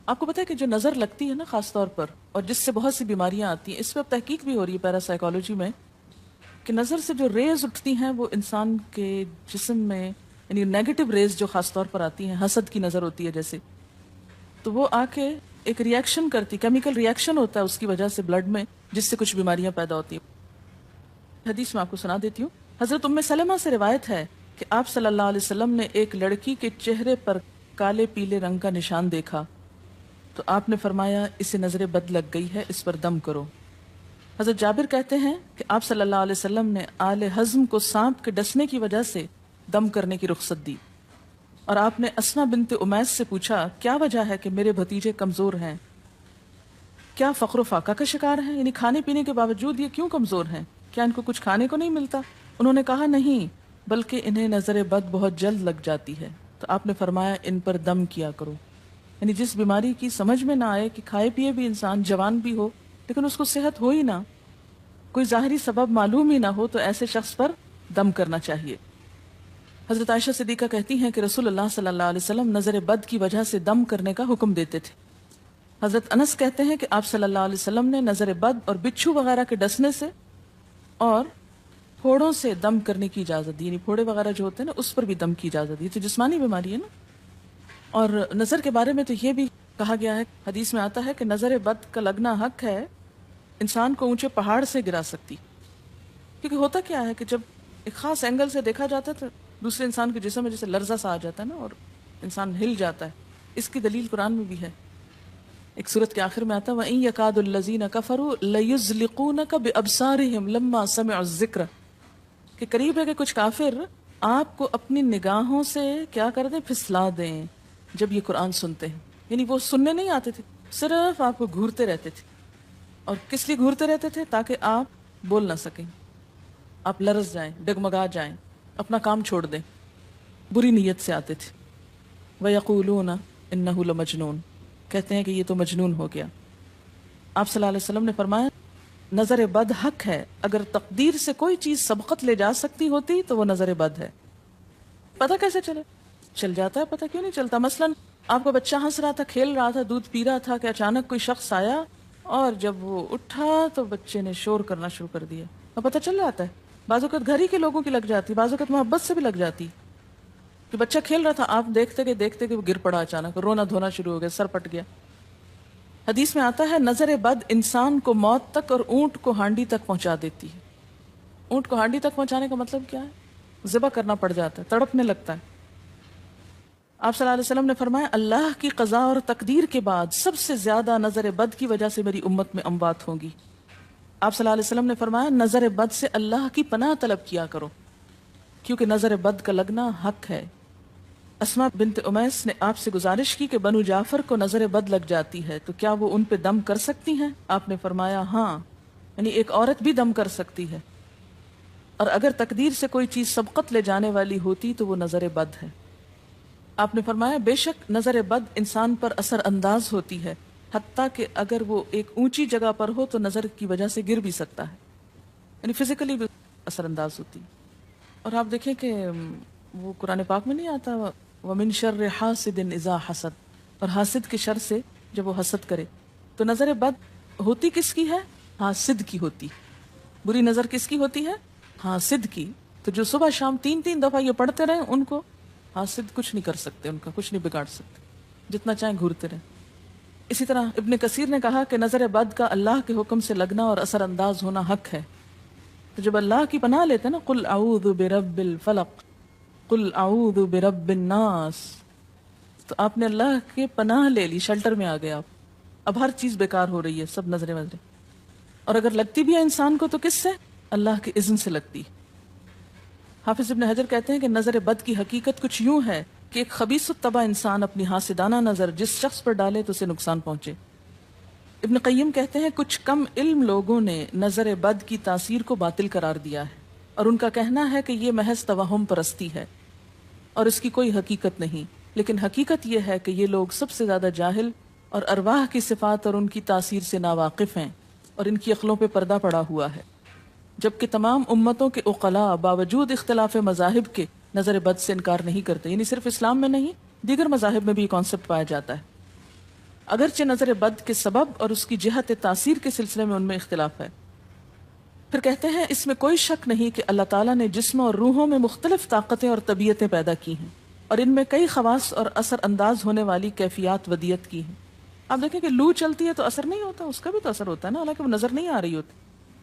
آپ کو پتا ہے کہ جو نظر لگتی ہے نا خاص طور پر، اور جس سے بہت سی بیماریاں آتی ہیں، اس پہ اب تحقیق بھی ہو رہی ہے پیراسائیکالوجی میں، کہ نظر سے جو ریز اٹھتی ہیں وہ انسان کے جسم میں، یعنی نیگیٹو ریز جو خاص طور پر آتی ہیں، حسد کی نظر ہوتی ہے جیسے، تو وہ آ کے ایک ریئیکشن کرتی، کیمیکل ریئیکشن ہوتا ہے اس کی وجہ سے بلڈ میں، جس سے کچھ بیماریاں پیدا ہوتی ہیں۔ حدیث میں آپ کو سنا دیتی ہوں۔ حضرت ام سلمہ سے روایت ہے کہ آپ صلی اللہ علیہ وسلم نے ایک لڑکی کے چہرے پر کالے پیلے رنگ کا نشان دیکھا تو آپ نے فرمایا اسے نظر بد لگ گئی ہے، اس پر دم کرو۔ حضرت جابر کہتے ہیں کہ آپ صلی اللہ علیہ وسلم نے آل حزم کو سانپ کے ڈسنے کی وجہ سے دم کرنے کی رخصت دی، اور آپ نے اسما بنت امیس سے پوچھا کیا وجہ ہے کہ میرے بھتیجے کمزور ہیں، کیا فقر و فاقہ کا شکار ہیں، یعنی کھانے پینے کے باوجود یہ کیوں کمزور ہیں، کیا ان کو کچھ کھانے کو نہیں ملتا؟ انہوں نے کہا نہیں، بلکہ انہیں نظر بد بہت جلد لگ جاتی ہے، تو آپ نے فرمایا ان پر دم کیا کرو۔ یعنی جس بیماری کی سمجھ میں نہ آئے کہ کھائے پیے بھی انسان جوان بھی ہو لیکن اس کو صحت ہو ہی نہ، کوئی ظاہری سبب معلوم ہی نہ ہو، تو ایسے شخص پر دم کرنا چاہیے۔ حضرت عائشہ صدیقہ کہتی ہیں کہ رسول اللہ صلی اللہ علیہ وسلم نظر بد کی وجہ سے دم کرنے کا حکم دیتے تھے۔ حضرت انس کہتے ہیں کہ آپ صلی اللہ علیہ وسلم نے نظر بد اور بچھو وغیرہ کے ڈسنے سے اور پھوڑوں سے دم کرنے کی اجازت دی، یعنی پھوڑے وغیرہ جو ہوتے ہیں نا اس پر بھی دم کی اجازت دی، تو جسمانی بیماری ہے نا۔ اور نظر کے بارے میں تو یہ بھی کہا گیا ہے، حدیث میں آتا ہے کہ نظر بد کا لگنا حق ہے، انسان کو اونچے پہاڑ سے گرا سکتی، کیونکہ ہوتا کیا ہے کہ جب ایک خاص اینگل سے دیکھا جاتا ہے تو دوسرے انسان کے جسم میں جیسے لرزہ سا آ جاتا ہے نا اور انسان ہل جاتا ہے۔ اس کی دلیل قرآن میں بھی ہے، ایک سورت کے آخر میں آتا ہے وَإِن يَكَادُ الَّذِينَ كَفَرُوا لَيُزْلِقُونَكَ بِأَبْصَارِهِمْ لَمَّا سَمِعُوا الذِّكْرَ، کہ قریب ہے کہ کچھ کافر آپ کو اپنی نگاہوں سے کیا کر دیں، پھسلا دیں جب یہ قرآن سنتے ہیں۔ یعنی وہ سننے نہیں آتے تھے، صرف آپ کو گھورتے رہتے تھے۔ اور کس لیے گھورتے رہتے تھے؟ تاکہ آپ بول نہ سکیں، آپ لرز جائیں، ڈگمگا جائیں، اپنا کام چھوڑ دیں، بری نیت سے آتے تھے۔ وَيَقُولُونَ إِنَّهُ لَمَجْنُونَ، کہتے ہیں کہ یہ تو مجنون ہو گیا۔ آپ صلی اللہ علیہ وسلم نے فرمایا نظر بد حق ہے، اگر تقدیر سے کوئی چیز سبقت لے جا سکتی ہوتی تو وہ نظر بد ہے۔ پتہ کیسے چلے؟ چل جاتا ہے، پتہ کیوں نہیں چلتا؟ مثلا آپ کا بچہ ہنس رہا تھا، کھیل رہا تھا، دودھ پی رہا تھا کہ اچانک کوئی شخص آیا اور جب وہ اٹھا تو بچے نے شور کرنا شروع کر دیا، اور پتہ چل جاتا ہے۔ بعض اوقات گھر ہی کے لوگوں کی لگ جاتی، بعض اوقات محبت سے بھی لگ جاتی، کہ بچہ کھیل رہا تھا، آپ دیکھتے کہ وہ گر پڑا، اچانک رونا دھونا شروع ہو گیا، سر پٹ گیا۔ حدیث میں آتا ہے نظر بد انسان کو موت تک اور اونٹ کو ہانڈی تک پہنچا دیتی ہے۔ اونٹ کو ہانڈی تک پہنچانے کا مطلب کیا ہے؟ ذبح کرنا پڑ جاتا ہے، تڑپنے لگتا ہے۔ آپ صلی اللہ علیہ وسلم نے فرمایا اللہ کی قضاء اور تقدیر کے بعد سب سے زیادہ نظر بد کی وجہ سے میری امت میں اموات ہوں گی۔ آپ صلی اللہ علیہ وسلم نے فرمایا نظر بد سے اللہ کی پناہ طلب کیا کرو، کیونکہ نظر بد کا لگنا حق ہے۔ اسما بنت امیس نے آپ سے گزارش کی کہ بنو جعفر کو نظر بد لگ جاتی ہے تو کیا وہ ان پہ دم کر سکتی ہیں؟ آپ نے فرمایا ہاں، یعنی ایک عورت بھی دم کر سکتی ہے، اور اگر تقدیر سے کوئی چیز سبقت لے جانے والی ہوتی تو وہ نظر بد ہے۔ آپ نے فرمایا بے شک نظر بد انسان پر اثر انداز ہوتی ہے، حتیٰ کہ اگر وہ ایک اونچی جگہ پر ہو تو نظر کی وجہ سے گر بھی سکتا ہے، یعنی فزیکلی بھی اثر انداز ہوتی۔ اور آپ دیکھیں کہ وہ قرآن پاک میں نہیں آتا وَمِن شَرِّ حَاسِدٍ إِذَا حَسَد، اور حاسد کے شر سے جب وہ حسد کرے، تو نظر بد ہوتی کس کی ہے؟ حاسد کی ہوتی۔ بری نظر کس کی ہوتی ہے؟ حاسد کی۔ تو جو صبح شام 3 دفعہ یہ پڑھتے رہیں ان کو حاسد کچھ نہیں کر سکتے، ان کا کچھ نہیں بگاڑ سکتے، جتنا چاہیں گھورتے رہیں۔ اسی طرح ابن کثیر نے کہا کہ نظر بد کا اللہ کے حکم سے لگنا اور اثر انداز ہونا حق ہے۔ تو جب اللہ کی پناہ لیتے ہیں نا قل اعوذ برب الفلق قل اعوذ برب الناس، تو آپ نے اللہ کے پناہ لے لی، شیلٹر میں آ گئے آپ۔ اب ہر چیز بیکار ہو رہی ہے، سب نظریں وظریں، اور اگر لگتی بھی ہے انسان کو تو کس سے؟ اللہ کے اذن سے لگتی۔ حافظ ابن حجر کہتے ہیں کہ نظر بد کی حقیقت کچھ یوں ہے کہ ایک خبیث الطبع انسان اپنی حاسدانہ نظر جس شخص پر ڈالے تو اسے نقصان پہنچے۔ ابن قیم کہتے ہیں کچھ کم علم لوگوں نے نظر بد کی تاثیر کو باطل قرار دیا ہے، اور ان کا کہنا ہے کہ یہ محض توہم پرستی ہے اور اس کی کوئی حقیقت نہیں، لیکن حقیقت یہ ہے کہ یہ لوگ سب سے زیادہ جاہل اور ارواح کی صفات اور ان کی تاثیر سے ناواقف ہیں، اور ان کی عقلوں پہ پردہ پڑا ہوا ہے، جبکہ تمام امتوں کے عقلاء باوجود اختلاف مذاہب کے نظر بد سے انکار نہیں کرتے، یعنی صرف اسلام میں نہیں دیگر مذاہب میں بھی یہ کانسیپٹ پایا جاتا ہے۔ اگرچہ نظر بد کے سبب اور اس کی جہت تاثیر کے سلسلے میں ان میں اختلاف ہے۔ پھر کہتے ہیں اس میں کوئی شک نہیں کہ اللہ تعالیٰ نے جسموں اور روحوں میں مختلف طاقتیں اور طبیعتیں پیدا کی ہیں، اور ان میں کئی خواص اور اثر انداز ہونے والی کیفیات ودیت کی ہیں۔ آپ دیکھیں کہ لو چلتی ہے تو اثر نہیں ہوتا، اس کا بھی تو اثر ہوتا ہے نا، حالانکہ وہ نظر نہیں آ رہی ہوتی۔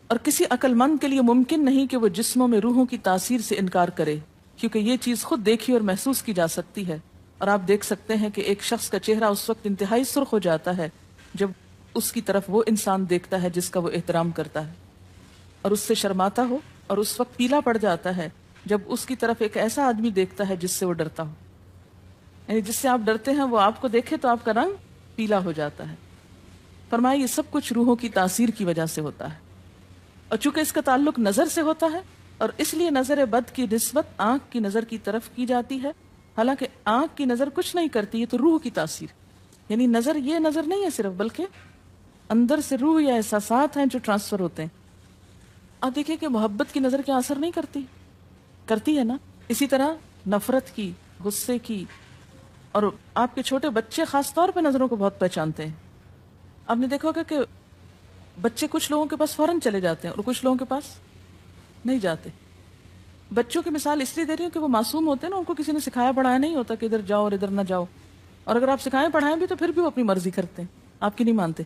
اور کسی عقل مند کے لیے ممکن نہیں کہ وہ جسموں میں روحوں کی تاثیر سے انکار کرے، کیونکہ یہ چیز خود دیکھی اور محسوس کی جا سکتی ہے۔ اور آپ دیکھ سکتے ہیں کہ ایک شخص کا چہرہ اس وقت انتہائی سرخ ہو جاتا ہے جب اس کی طرف وہ انسان دیکھتا ہے جس کا وہ احترام کرتا ہے، اور اس سے شرماتا ہو، اور اس وقت پیلا پڑ جاتا ہے جب اس کی طرف ایک ایسا آدمی دیکھتا ہے جس سے وہ ڈرتا ہو، یعنی جس سے آپ ڈرتے ہیں وہ آپ کو دیکھے تو آپ کا رنگ پیلا ہو جاتا ہے۔ فرمایا یہ سب کچھ روحوں کی تاثیر کی وجہ سے ہوتا ہے، اور چونکہ اس کا تعلق نظر سے ہوتا ہے اور اس لیے نظر بد کی نسبت آنکھ کی نظر کی طرف کی جاتی ہے، حالانکہ آنکھ کی نظر کچھ نہیں کرتی، یہ تو روح کی تاثیر، یعنی نظر یہ نظر نہیں ہے صرف، بلکہ اندر سے روح یا احساسات ہیں جو ٹرانسفر ہوتے ہیں۔ آپ دیکھیں کہ محبت کی نظر کیا اثر نہیں کرتی؟ کرتی ہے نا۔ اسی طرح نفرت کی، غصے کی، اور آپ کے چھوٹے بچے خاص طور پہ نظروں کو بہت پہچانتے ہیں۔ آپ نے دیکھا ہوگا کہ بچے کچھ لوگوں کے پاس فوراً چلے جاتے ہیں اور کچھ لوگوں کے پاس نہیں جاتے۔ بچوں کی مثال اس لیے دے رہی ہوں کہ وہ معصوم ہوتے ہیں نا، ان کو کسی نے سکھایا پڑھایا نہیں ہوتا کہ ادھر جاؤ اور ادھر نہ جاؤ، اور اگر آپ سکھائیں پڑھائیں بھی تو پھر بھی وہ اپنی مرضی کرتے ہیں، آپ کی نہیں مانتے۔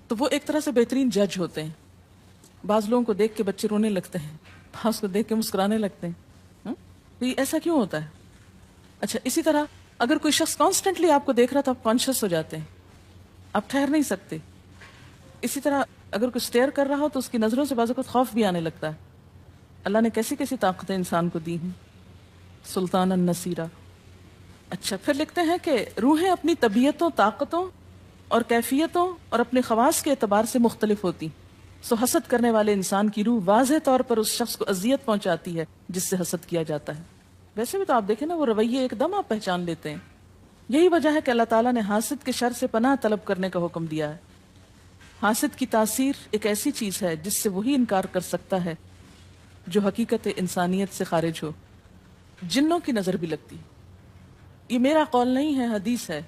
تو وہ ایک طرح سے بہترین جج ہوتے ہیں۔ بعض لوگوں کو دیکھ کے بچے رونے لگتے ہیں، بعض کو دیکھ کے مسکرانے لگتے ہیں۔ تو یہ ایسا کیوں ہوتا ہے؟ اچھا، اسی طرح اگر کوئی شخص کانسٹنٹلی آپ کو دیکھ رہا تو آپ کانشیس ہو جاتے ہیں، آپ ٹھہر نہیں سکتے۔ اسی طرح اگر کوئی سٹیئر کر رہا ہو تو اس کی نظروں سے بعض اوقات خوف بھی آنے لگتا ہے۔ اللہ نے کیسی کیسی طاقتیں انسان کو دی ہیں، سلطان النصیرہ۔ اچھا، پھر لکھتے ہیں کہ روحیں اپنی طبیعتوں، طاقتوں اور کیفیتوں اور اپنے خواص کے اعتبار سے مختلف ہوتی، سو حسد کرنے والے انسان کی روح واضح طور پر اس شخص کو اذیت پہنچاتی ہے جس سے حسد کیا جاتا ہے۔ ویسے بھی تو آپ دیکھیں نا، وہ رویے ایک دم آپ پہچان لیتے ہیں۔ یہی وجہ ہے کہ اللہ تعالیٰ نے حاسد کے شر سے پناہ طلب کرنے کا حکم دیا ہے۔ حاسد کی تاثیر ایک ایسی چیز ہے جس سے وہی انکار کر سکتا ہے جو حقیقت انسانیت سے خارج ہو۔ جنوں کی نظر بھی لگتی، یہ میرا قول نہیں ہے، حدیث ہے۔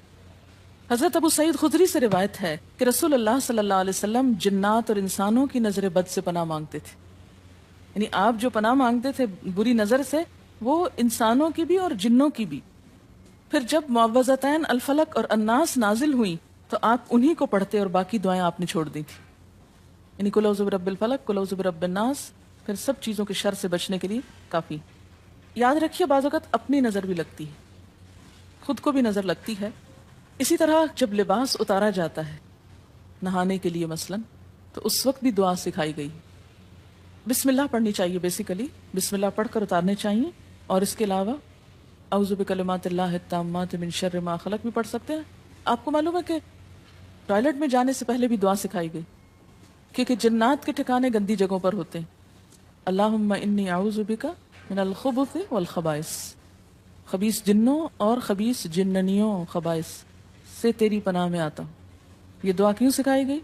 حضرت ابو سعید خدری سے روایت ہے کہ رسول اللہ صلی اللہ علیہ وسلم جنات اور انسانوں کی نظر بد سے پناہ مانگتے تھے، یعنی آپ جو پناہ مانگتے تھے بری نظر سے، وہ انسانوں کی بھی اور جنوں کی بھی۔ پھر جب معوذتین الفلق اور الناس نازل ہوئیں تو آپ انہی کو پڑھتے اور باقی دعائیں آپ نے چھوڑ دی تھی، یعنی قل اعوذ برب الفلق، قل اعوذ برب الناس، پھر سب چیزوں کے شر سے بچنے کے لیے کافی۔ یاد رکھیے بعض اوقات اپنی نظر بھی لگتی ہے، خود کو بھی نظر لگتی ہے۔ اسی طرح جب لباس اتارا جاتا ہے نہانے کے لیے مثلا، تو اس وقت بھی دعا سکھائی گئی، بسم اللہ پڑھنی چاہیے، بیسیکلی بسم اللہ پڑھ کر اتارنے چاہیے، اور اس کے علاوہ اعوذ بکلمات اللہ التامات من شر ما خلق بھی پڑھ سکتے ہیں۔ آپ کو معلوم ہے کہ ٹوائلٹ میں جانے سے پہلے بھی دعا سکھائی گئی، کیونکہ جنات کے ٹھکانے گندی جگہوں پر ہوتے ہیں۔ اللہم انی اعوذ بک من الخبث والخبائث، خبیث جنوں اور خبیث جننیوں، خبائث سے تیری پناہ میں آتا ہوں۔ یہ دعا کیوں سکھائی گئی؟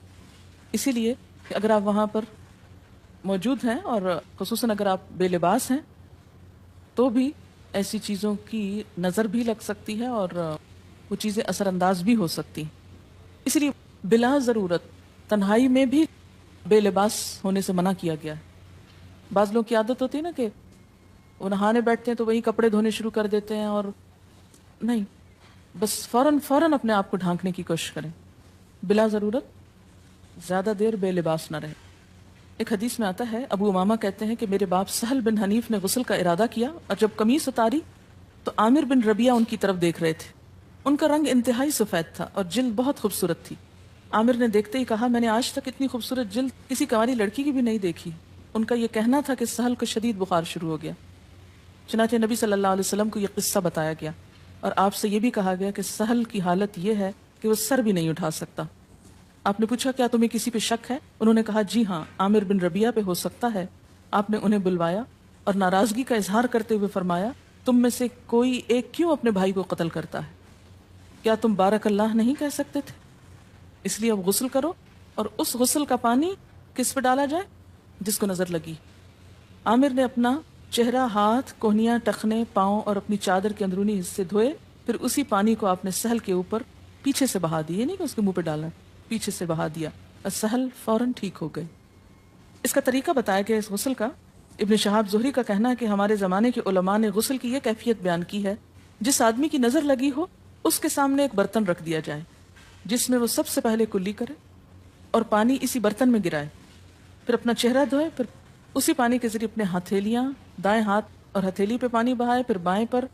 اسی لیے کہ اگر آپ وہاں پر موجود ہیں، اور خصوصاً اگر آپ بے لباس ہیں، تو بھی ایسی چیزوں کی نظر بھی لگ سکتی ہے اور وہ چیزیں اثر انداز بھی ہو سکتی ہیں۔ اس لیے بلا ضرورت تنہائی میں بھی بے لباس ہونے سے منع کیا گیا ہے۔ بعض لوگوں کی عادت ہوتی ہے نا کہ وہ نہانے بیٹھتے ہیں تو وہی کپڑے دھونے شروع کر دیتے ہیں، اور نہیں، بس فوراً اپنے آپ کو ڈھانکنے کی کوشش کریں، بلا ضرورت زیادہ دیر بے لباس نہ رہے۔ ایک حدیث میں آتا ہے، ابو امامہ کہتے ہیں کہ میرے باپ سہل بن حنیف نے غسل کا ارادہ کیا، اور جب قمیص اتاری تو عامر بن ربیعہ ان کی طرف دیکھ رہے تھے۔ ان کا رنگ انتہائی سفید تھا اور جلد بہت خوبصورت تھی۔ عامر نے دیکھتے ہی کہا، میں نے آج تک اتنی خوبصورت جلد کسی کنواری لڑکی کی بھی نہیں دیکھی۔ ان کا یہ کہنا تھا کہ سہل کو شدید بخار شروع ہو گیا۔ چنانچہ نبی صلی اللہ علیہ وسلم کو یہ قصہ بتایا گیا، اور آپ سے یہ بھی کہا گیا کہ سہل کی حالت یہ ہے کہ وہ سر بھی نہیں اٹھا سکتا۔ آپ نے پوچھا کیا تمہیں کسی پہ شک ہے؟ انہوں نے کہا جی ہاں، عامر بن ربیعہ پہ ہو سکتا ہے۔ آپ نے انہیں بلوایا اور ناراضگی کا اظہار کرتے ہوئے فرمایا، تم میں سے کوئی ایک کیوں اپنے بھائی کو قتل کرتا ہے؟ کیا تم بارک اللہ نہیں کہہ سکتے تھے؟ اس لیے اب غسل کرو، اور اس غسل کا پانی کس پہ ڈالا جائے؟ جس کو نظر لگی۔ عامر نے اپنا چہرہ، ہاتھ، کوہنیاں، ٹخنے، پاؤں اور اپنی چادر کے اندرونی حصے دھوئے، پھر اسی پانی کو آپ نے سہل کے اوپر پیچھے سے بہا دی، یہ نہیں کہ اس کے منہ پہ ڈالنا، پیچھے سے بہا دیا، السہل فوراً ٹھیک ہو گئے۔ اس کا طریقہ بتایا گیا اس غسل کا۔ ابن شہاب زہری کا کہنا ہے کہ ہمارے زمانے کے علماء نے غسل کی یہ کیفیت بیان کی ہے، جس آدمی کی نظر لگی ہو اس کے سامنے ایک برتن رکھ دیا جائے جس میں وہ سب سے پہلے کلی کرے اور پانی اسی برتن میں گرائے، پھر اپنا چہرہ دھوئے، پھر اسی پانی کے ذریعے اپنے ہتھیلیاں، دائیں ہاتھ اور ہتھیلی پہ پانی بہائے، پھر بائیں پر،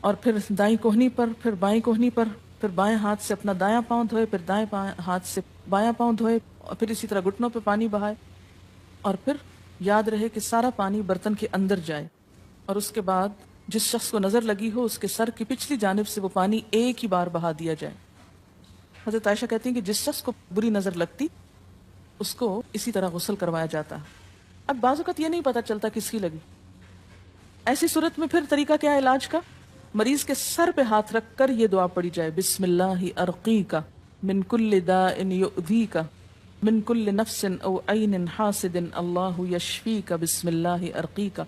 اور پھر دائیں کوہنی پر، پھر بائیں کوہنی پر، پھر بائیں ہاتھ سے اپنا دایاں پاؤں دھوئے، پھر دائیں ہاتھ سے بایاں پاؤں دھوئے، اور پھر اسی طرح گھٹنوں پہ پانی بہائے، اور پھر یاد رہے کہ سارا پانی برتن کے اندر جائے، اور اس کے بعد جس شخص کو نظر لگی ہو اس کے سر کی پچھلی جانب سے وہ پانی ایک ہی بار بہا دیا جائے۔ حضرت عائشہ کہتی ہیں کہ جس شخص کو بری نظر لگتی اس کو اسی طرح غسل کروایا جاتا۔ اب بعض اوقات یہ نہیں پتا چلتا کس کی لگی، ایسی صورت میں پھر طریقہ کیا ہے علاج کا؟ مریض کے سر پہ ہاتھ رکھ کر یہ دعا پڑھی جائے، بسم اللہ ارقیک من کل داء یؤذیک من کل نفس او عین حاسد اللہ یشفیک بسم اللہ ارقیک۔